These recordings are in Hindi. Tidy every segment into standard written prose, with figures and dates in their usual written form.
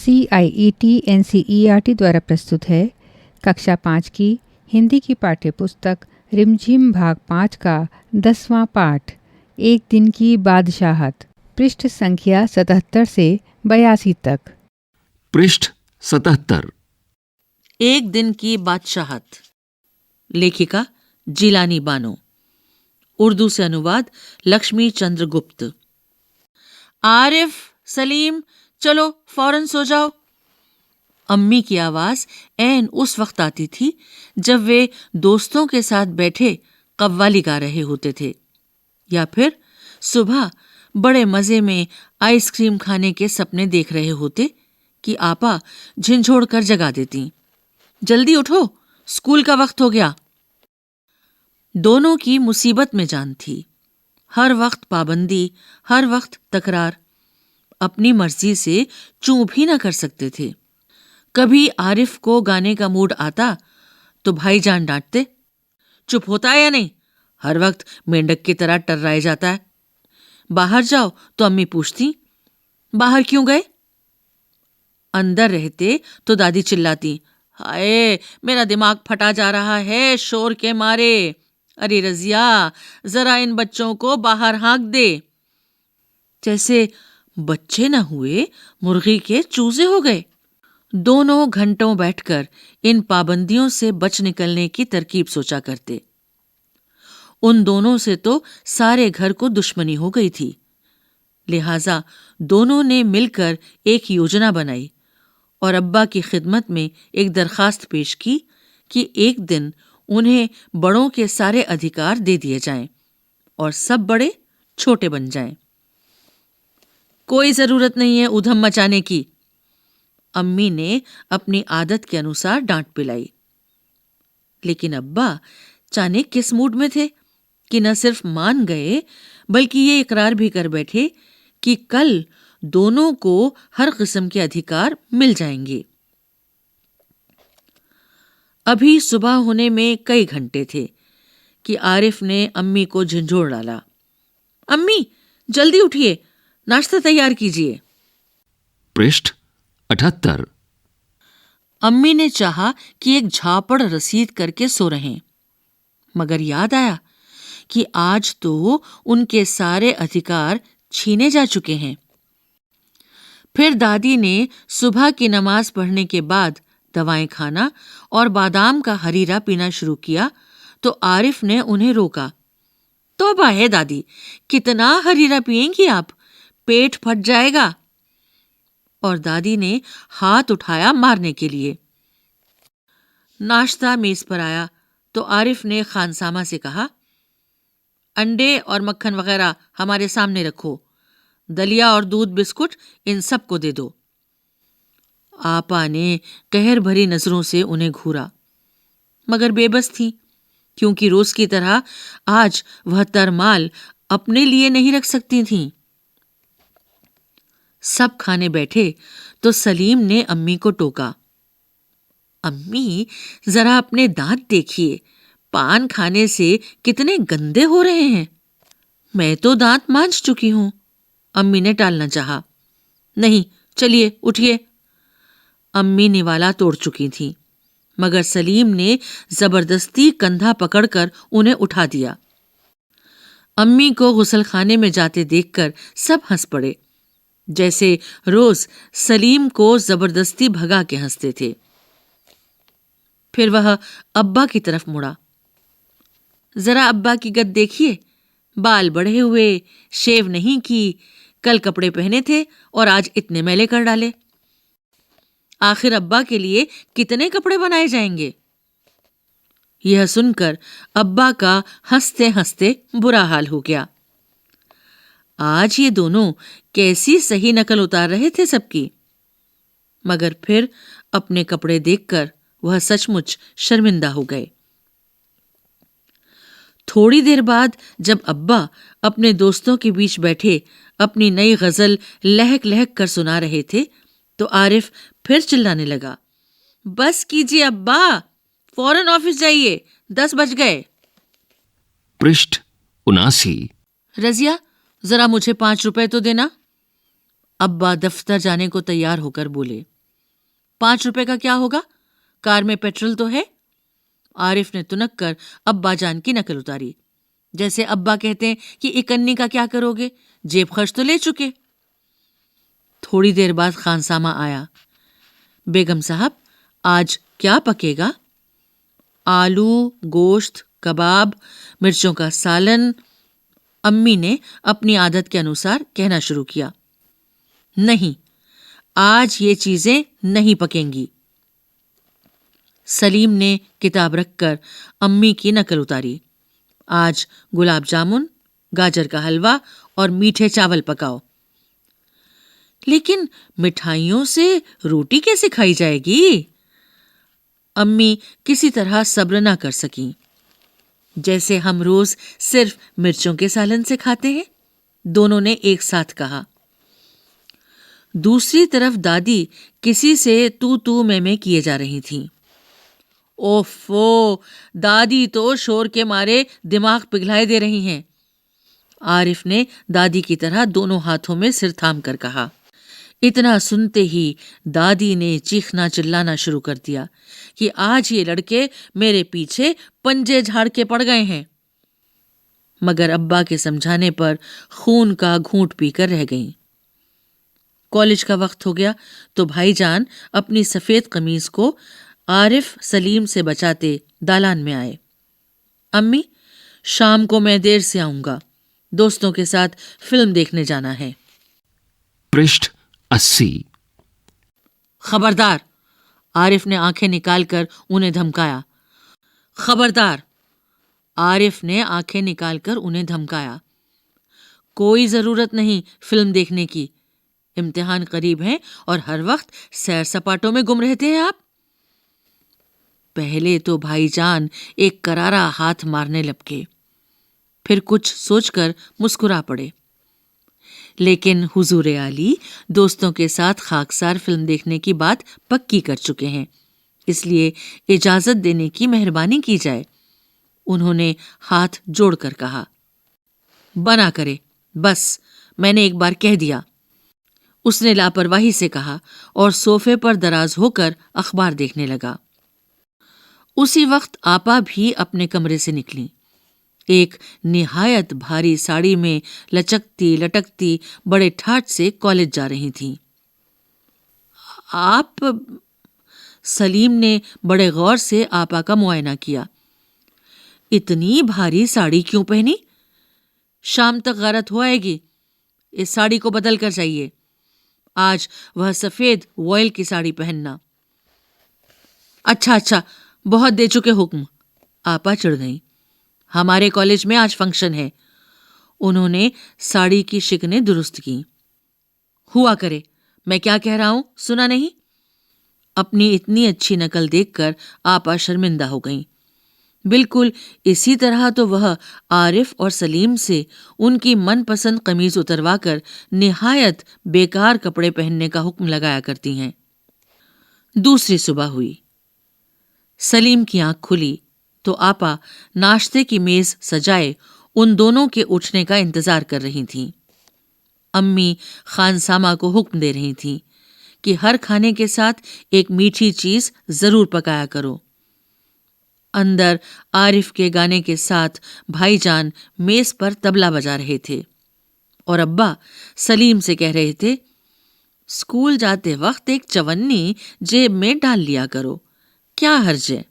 CIET NCERT द्वारा प्रस्तुत है कक्षा 5 की हिंदी की पाठ्यपुस्तक रिमझिम भाग 5 का 10वां पाठ एक दिन की बादशाहत, पृष्ठ संख्या 77 से 82 तक। पृष्ठ 77। एक दिन की बादशाहत। लेखिका जिलानी बानो। उर्दू से अनुवाद लक्ष्मी चंद्र गुप्त। आरिफ, सलीम, चलो फौरन सो जाओ। अम्मी की आवाज ऐन उस वक्त आती थी जब वे दोस्तों के साथ बैठे कव्वाली गा रहे होते थे, या फिर सुबह बड़े मजे में आइसक्रीम खाने के सपने देख रहे होते कि आपा झिंझोड़ कर जगा देती। जल्दी उठो, स्कूल का वक्त हो गया। दोनों की मुसीबत में जान थी। हर वक्त पाबंदी, हर वक्त तकरार। अपनी मर्जी से चूं भी न कर सकते थे। कभी आरिफ को गाने का मूड आता तो भाईजान डांटते, चुप होता है या नहीं, हर वक्त मेंढक की तरह टर्राए जाता है। बाहर जाओ तो अम्मी पूछती, बाहर क्यों गए? अंदर रहते तो दादी चिल्लाती, हाय मेरा दिमाग फटा जा रहा है शोर के मारे। अरे रजिया, जरा इन बच्चों को बाहर हाँक दे। जैसे बच्चे न हुए, मुर्गी के चूजे हो गए। दोनों घंटों बैठकर इन पाबंदियों से बच निकलने की तरकीब सोचा करते। उन दोनों से तो सारे घर को दुश्मनी हो गई थी। लिहाजा दोनों ने मिलकर एक योजना बनाई और अब्बा की खिदमत में एक दरखास्त पेश की कि एक दिन उन्हें बड़ों के सारे अधिकार दे दिए जाएं और सब बड़े छोटे बन जाएं। कोई जरूरत नहीं है उधम मचाने की, अम्मी ने अपनी आदत के अनुसार डांट पिलाई। लेकिन अब्बा जाने किस मूड में थे कि न सिर्फ मान गए बल्कि ये इकरार भी कर बैठे कि कल दोनों को हर किस्म के अधिकार मिल जाएंगे। अभी सुबह होने में कई घंटे थे कि आरिफ ने अम्मी को झंझोड़ डाला, अम्मी जल्दी उठिए, नाश्ता तैयार कीजिए। पृष्ठ 78। अम्मी ने चाहा कि एक झापड़ रसीद करके सो रहें, मगर याद आया कि आज तो उनके सारे अधिकार छीने जा चुके हैं। फिर दादी ने सुबह की नमाज पढ़ने के बाद दवाएं खाना और बादाम का हरीरा पीना शुरू किया तो आरिफ ने उन्हें रोका। तौबा है दादी, कितना हरीरा पिएंगी आप, पेट फट जाएगा। और दादी ने हाथ उठाया मारने के लिए। नाश्ता मेज पर आया तो आरिफ ने खानसामा से कहा, अंडे और मक्खन वगैरह हमारे सामने रखो, दलिया और दूध बिस्कुट इन सबको दे दो। आपा ने कहर भरी नजरों से उन्हें घूरा, मगर बेबस थी, क्योंकि रोज की तरह आज वह तरमाल अपने लिए नहीं रख सकती थीं। सब खाने बैठे तो सलीम ने अम्मी को टोका, अम्मी जरा अपने दांत देखिए, पान खाने से कितने गंदे हो रहे हैं। मैं तो दांत मांज चुकी हूं, अम्मी ने टालना चाहा। नहीं, चलिए उठिए। अम्मी निवाला तोड़ चुकी थी, मगर सलीम ने जबरदस्ती कंधा पकड़कर उन्हें उठा दिया। अम्मी को गुसलखाने में जाते देखकर सब हंस पड़े, जैसे रोज सलीम को जबरदस्ती भगा के हंसते थे। फिर वह अब्बा की तरफ मुड़ा, जरा अब्बा की गत देखिए, बाल बढ़े हुए, शेव नहीं की, कल कपड़े पहने थे और आज इतने मैले कर डाले। आखिर अब्बा के लिए कितने कपड़े बनाए जाएंगे? यह सुनकर अब्बा का हंसते हंसते बुरा हाल हो गया। आज ये दोनों कैसी सही नकल उतार रहे थे सबकी, मगर फिर अपने कपड़े देखकर वह सचमुच शर्मिंदा हो गए। थोड़ी देर बाद जब अब्बा अपने दोस्तों के बीच बैठे अपनी नई गजल लहक लहक कर सुना रहे थे तो आरिफ फिर चिल्लाने लगा, बस कीजिए अब्बा, फौरन ऑफिस जाइए, 10 बज गए। पृष्ठ 79। रजिया, जरा मुझे 5 रुपए तो देना। अब्बा दफ्तर जाने को तैयार होकर बोले। 5 रुपए का क्या होगा? कार में पेट्रोल तो है। आरिफ ने तुनक कर अब्बा जान की नकल उतारी। जैसे अब्बा कहते हैं कि 1 अन्नी का क्या करोगे, जेब खर्च तो ले चुके। थोड़ी देर बाद खानसामा आया। बेगम साहब, आज क्या पकेगा? आलू, गोश्त, कबाब, मिर्चों का सालन। अम्मी ने अपनी आदत के अनुसार कहना शुरू किया। नहीं, आज ये चीजें नहीं पकेंगी। सलीम ने किताब रखकर अम्मी की नकल उतारी। आज गुलाब जामुन, गाजर का हलवा और मीठे चावल पकाओ। लेकिन मिठाइयों से रोटी कैसे खाई जाएगी? अम्मी किसी तरह सब्र ना कर सकीं। जैसे हम रोज सिर्फ मिर्चों के सालन से खाते हैं, दोनों ने एक साथ कहा। दूसरी तरफ दादी किसी से तू तू मैं किए जा रही थीं। ओफो, दादी तो शोर के मारे दिमाग पिघलाए दे रही हैं। आरिफ ने दादी की तरह दोनों हाथों में सिर थाम कर कहा। इतना सुनते ही दादी ने चीखना चिल्लाना शुरू कर दिया कि आज ये लड़के मेरे पीछे पंजे झाड़ के पड़ गए हैं। मगर अब्बा के समझाने पर खून का घूंट पीकर रह गईं। कॉलेज का वक्त हो गया तो भाईजान अपनी सफेद कमीज को आरिफ सलीम से बचाते दालान में आए। अम्मी, शाम को मैं देर से आऊंगा, दोस्तों के साथ फिल्म देखने जाना है। पृष्ठ 80। खबरदार, आरिफ ने आंखें निकालकर उन्हें धमकाया। खबरदार, आरिफ ने आंखें निकालकर उन्हें धमकाया। कोई जरूरत नहीं फिल्म देखने की। इम्तिहान करीब है और हर वक्त सैर सपाटों में गुम रहते हैं आप। पहले तो भाईजान एक करारा हाथ मारने लपके, फिर कुछ सोचकर मुस्कुरा पड़े। लेकिन हुजूर आली दोस्तों के साथ खाकसार फिल्म देखने की बात पक्की कर चुके हैं, इसलिए इजाजत देने की मेहरबानी की जाए। उन्होंने हाथ जोड़कर कहा। बना करे, बस मैंने एक बार कह दिया, उसने लापरवाही से कहा और सोफे पर दराज होकर अखबार देखने लगा। उसी वक्त आपा भी अपने कमरे से निकली। एक निहायत भारी साड़ी में लचकती लटकती बड़े ठाठ से कॉलेज जा रही थीं। आप? सलीम ने बड़े गौर से आपा का मुआयना किया। इतनी भारी साड़ी क्यों पहनी? शाम तक गलत हो आएगी, इस साड़ी को बदल कर जाइए। आज वह सफेद वॉयल की साड़ी पहनना। अच्छा, बहुत दे चुके हुक्म। आपा चिढ़ गई। हमारे कॉलेज में आज फंक्शन है। उन्होंने साड़ी की शिकनें दुरुस्त की। हुआ करे, मैं क्या कह रहा हूं सुना नहीं? अपनी इतनी अच्छी नकल देखकर आपा शर्मिंदा हो गईं। बिल्कुल इसी तरह तो वह आरिफ और सलीम से उनकी मनपसंद कमीज उतरवाकर निहायत बेकार कपड़े पहनने का हुक्म लगाया करती हैं। दूसरी सुबह हुई। सलीम की आंख खुली तो आपा नाश्ते की मेज सजाए उन दोनों के उठने का इंतजार कर रही थीं। अम्मी खानसामा को हुक्म दे रही थीं कि हर खाने के साथ एक मीठी चीज जरूर पकाया करो। अंदर आरिफ के गाने के साथ भाईजान मेज पर तबला बजा रहे थे और अब्बा सलीम से कह रहे थे, स्कूल जाते वक्त एक चवन्नी जेब में डाल लिया करो, क्या हर्ज है।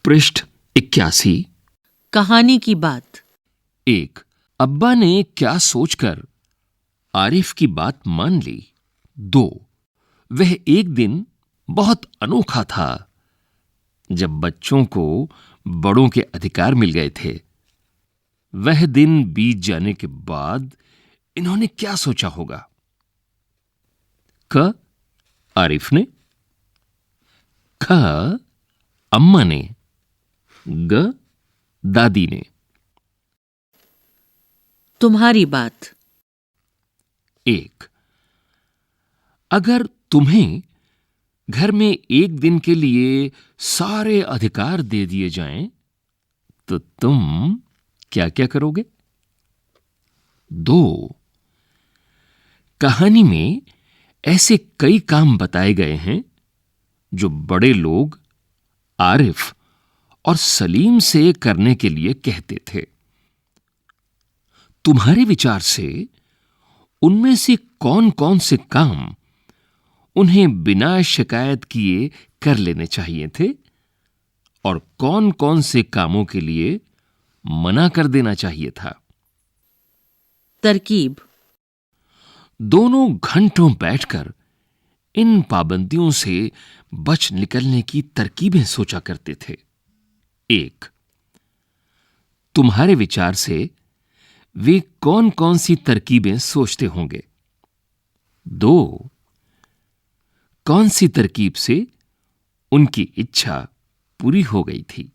पृष्ठ 81। कहानी की बात। 1। अब्बा ने क्या सोचकर आरिफ की बात मान ली। 2। वह एक दिन बहुत अनोखा था जब बच्चों को बड़ों के अधिकार मिल गए थे। वह दिन बीत जाने के बाद इन्होंने क्या सोचा होगा। क आरिफ ने, ख अम्मा ने, ग दादी ने। तुम्हारी बात। 1। अगर तुम्हें घर में एक दिन के लिए सारे अधिकार दे दिए जाएं, तो तुम क्या क्या करोगे। 2। कहानी में ऐसे कई काम बताए गए हैं जो बड़े लोग आरिफ और सलीम से करने के लिए कहते थे। तुम्हारे विचार से उनमें से कौन-कौन से काम उन्हें बिना शिकायत किए कर लेने चाहिए थे और कौन-कौन से कामों के लिए मना कर देना चाहिए था? तरकीब। दोनों घंटों बैठकर इन पाबंदियों से बच निकलने की तरकीबें सोचा करते थे। 1. तुम्हारे विचार से वे कौन-कौन सी तरकीबें सोचते होंगे? 2. कौन सी तरकीब से उनकी इच्छा पूरी हो गई थी?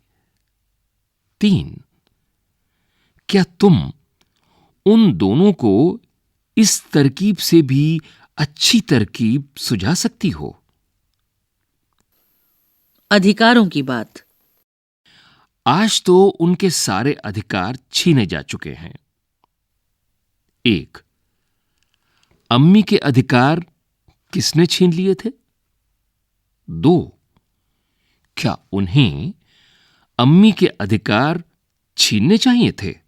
3. क्या तुम उन दोनों को इस तरकीब से भी अच्छी तरकीब सुझा सकती हो? अधिकारों की बात। आज तो उनके सारे अधिकार छीने जा चुके हैं। 1. अम्मी के अधिकार किसने छीन लिए थे? 2. क्या उन्हें अम्मी के अधिकार छीनने चाहिए थे?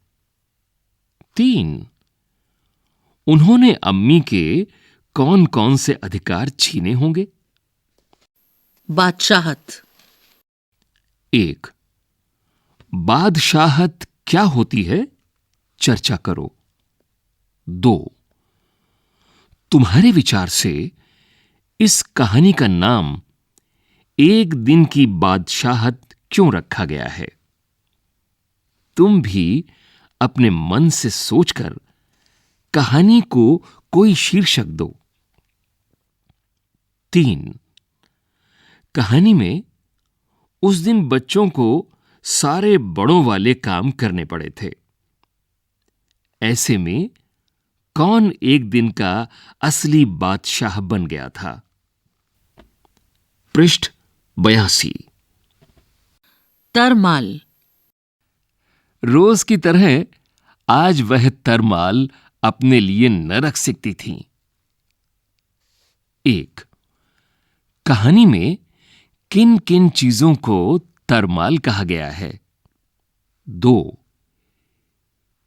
3. उन्होंने अम्मी के कौन-कौन से अधिकार छीने होंगे? बादशाहत। 1. बादशाहत क्या होती है? चर्चा करो। 2. तुम्हारे विचार से इस कहानी का नाम एक दिन की बादशाहत क्यों रखा गया है? तुम भी अपने मन से सोचकर कहानी को कोई शीर्षक दो। 3. कहानी में उस दिन बच्चों को सारे बड़ों वाले काम करने पड़े थे। ऐसे में कौन एक दिन का असली बादशाह बन गया था? पृष्ठ 82। तरमाल। रोज की तरह आज वह तरमाल अपने लिए न रख सकती थी। 1. कहानी में किन किन चीजों को तरमाल कहा गया है? 2.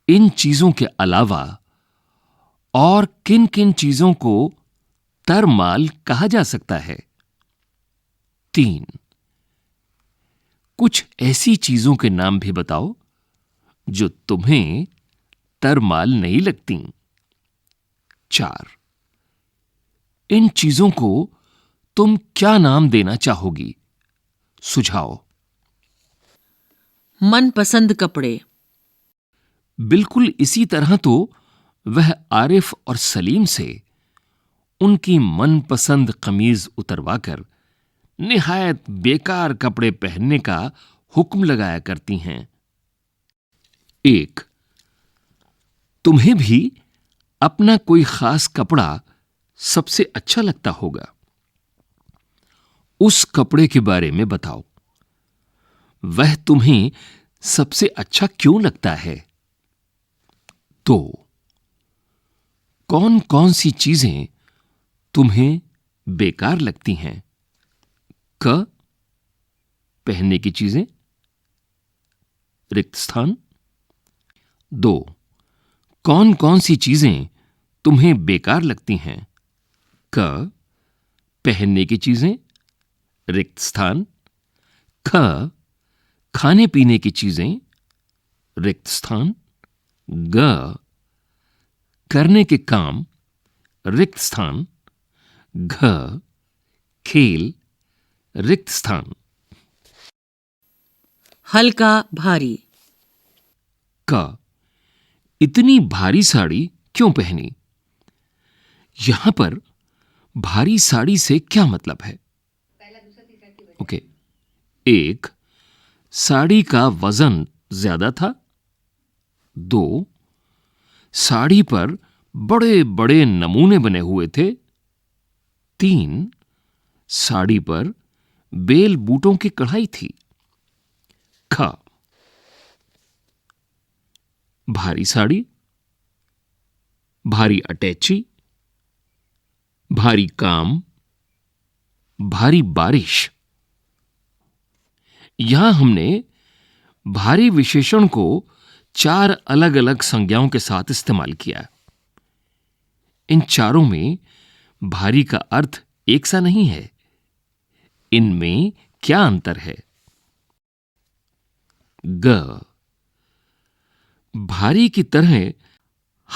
इन चीजों के अलावा और किन किन चीजों को तरमाल कहा जा सकता है? 3. कुछ ऐसी चीजों के नाम भी बताओ जो तुम्हें तरमाल नहीं लगती। 4. इन चीजों को तुम क्या नाम देना चाहोगी? सुझाओ। मनपसंद कपड़े। बिल्कुल इसी तरह तो वह आरिफ और सलीम से उनकी मनपसंद कमीज उतरवाकर निहायत बेकार कपड़े पहनने का हुक्म लगाया करती हैं। 1. तुम्हें भी अपना कोई खास कपड़ा सबसे अच्छा लगता होगा। उस कपड़े के बारे में बताओ। वह तुम्हें सबसे अच्छा क्यों लगता है? 2. कौन कौन सी चीजें तुम्हें बेकार लगती हैं? क. पहनने की चीजें, रिक्त स्थान। 2. कौन कौन सी चीजें तुम्हें बेकार लगती हैं? क. पहनने की चीजें, रिक्त स्थान। ख. खाने पीने की चीजें, रिक्त स्थान। ग. करने के काम, रिक्त स्थान। घ. खेल, रिक्त स्थान। हल्का भारी। क. इतनी भारी साड़ी क्यों पहनी? यहां पर भारी साड़ी से क्या मतलब है? ओके। 1. साड़ी का वजन ज्यादा था। 2. साड़ी पर बड़े बड़े नमूने बने हुए थे। 3. साड़ी पर बेल बूटों की कढ़ाई थी। ख. भारी साड़ी, भारी अटैची, भारी काम, भारी बारिश। यहां हमने भारी विशेषण को 4 अलग-अलग संज्ञाओं के साथ इस्तेमाल किया। इन चारों में भारी का अर्थ एक सा नहीं है। इनमें क्या अंतर है? ग, भारी की तरह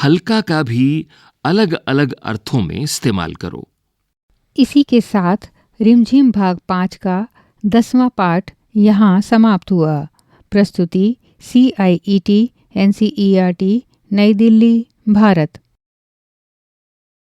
हल्का का भी अलग-अलग अर्थों में इस्तेमाल करो। इसी के साथ रिमझिम भाग 5 का 10वां पाठ यहाँ समाप्त हुआ। प्रस्तुति CIET NCERT नई दिल्ली, भारत।